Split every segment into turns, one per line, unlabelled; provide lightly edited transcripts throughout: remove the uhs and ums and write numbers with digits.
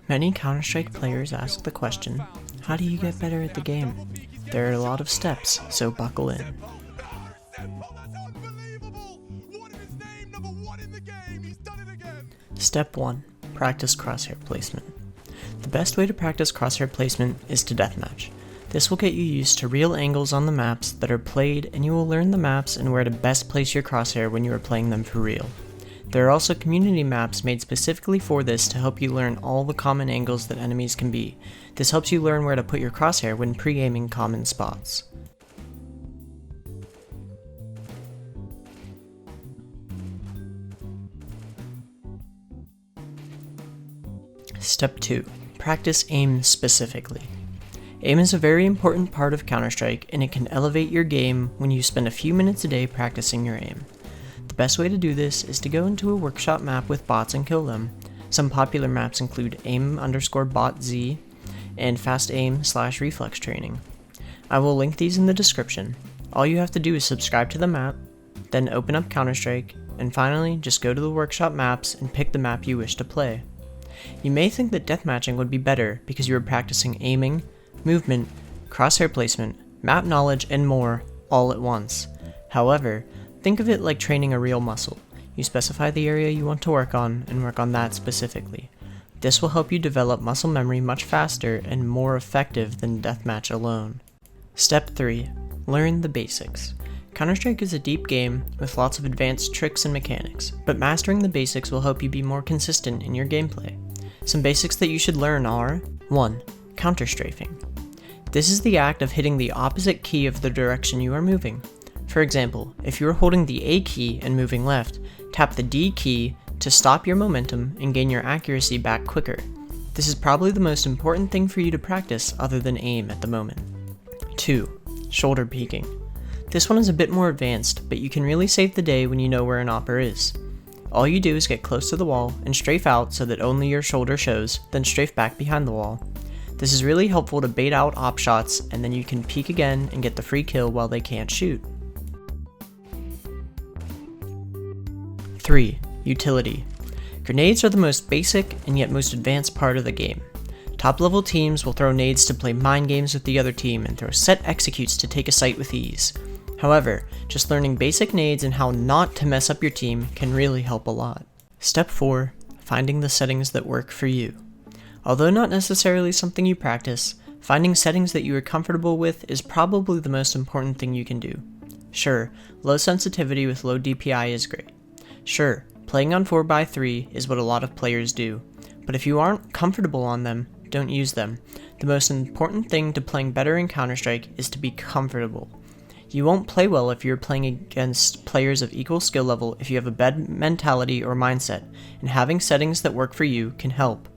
Many Counter-Strike players ask the question, how do you get better at the game? There are a lot of steps, so buckle in. Step 1. Practice crosshair placement. The best way to practice crosshair placement is to deathmatch. This will get you used to real angles on the maps that are played, and you will learn the maps and where to best place your crosshair when you are playing them for real. There are also community maps made specifically for this to help you learn all the common angles that enemies can be. This helps you learn where to put your crosshair when pre-aiming common spots. Step 2. Practice aim specifically. Aim is a very important part of Counter-Strike, and it can elevate your game when you spend a few minutes a day practicing your aim. The best way to do this is to go into a workshop map with bots and kill them. Some popular maps include aim_bot_z and fast aim/reflex training. I will link these in the description. All you have to do is subscribe to the map, then open up Counter-Strike, and finally just go to the workshop maps and pick the map you wish to play. You may think that deathmatching would be better because you are practicing aiming, movement, crosshair placement, map knowledge, and more all at once. However, think of it like training a real muscle. You specify the area you want to work on and work on that specifically. This will help you develop muscle memory much faster and more effective than deathmatch alone. Step 3. Learn the basics. Counter-Strike is a deep game with lots of advanced tricks and mechanics, but mastering the basics will help you be more consistent in your gameplay. Some basics that you should learn are 1. Counter-strafing. This is the act of hitting the opposite key of the direction you are moving. For example, if you are holding the A key and moving left, tap the D key to stop your momentum and gain your accuracy back quicker. This is probably the most important thing for you to practice other than aim at the moment. 2. Shoulder peeking. This one is a bit more advanced, but you can really save the day when you know where an opper is. All you do is get close to the wall and strafe out so that only your shoulder shows, then strafe back behind the wall. This is really helpful to bait out op shots, and then you can peek again and get the free kill while they can't shoot. 3. Utility. Grenades are the most basic and yet most advanced part of the game. Top level teams will throw nades to play mind games with the other team and throw set executes to take a site with ease. However, just learning basic nades and how not to mess up your team can really help a lot. Step 4. Finding the settings that work for you. Although not necessarily something you practice, finding settings that you are comfortable with is probably the most important thing you can do. Sure, low sensitivity with low DPI is great. Sure, playing on 4x3 is what a lot of players do, but if you aren't comfortable on them, don't use them. The most important thing to playing better in Counter-Strike is to be comfortable. You won't play well if you're playing against players of equal skill level if you have a bad mentality or mindset, and having settings that work for you can help.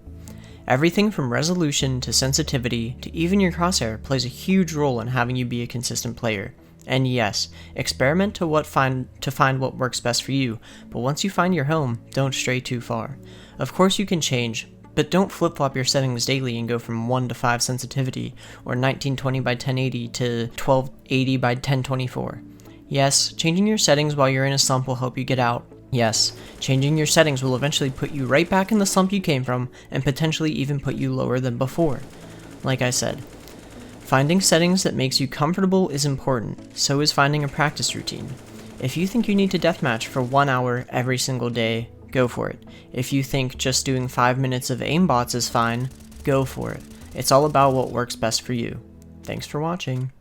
Everything from resolution to sensitivity to even your crosshair plays a huge role in having you be a consistent player. And yes, experiment to find what works best for you, but once you find your home, don't stray too far. Of course you can change, but don't flip-flop your settings daily and go from 1 to 5 sensitivity, or 1920 by 1080 to 1280 by 1024. Yes, changing your settings while you're in a slump will help you get out. Yes, changing your settings will eventually put you right back in the slump you came from, and potentially even put you lower than before. Like I said, finding settings that makes you comfortable is important, so is finding a practice routine. If you think you need to deathmatch for 1 hour every single day, go for it. If you think just doing 5 minutes of aimbots is fine, go for it. It's all about what works best for you. Thanks for watching.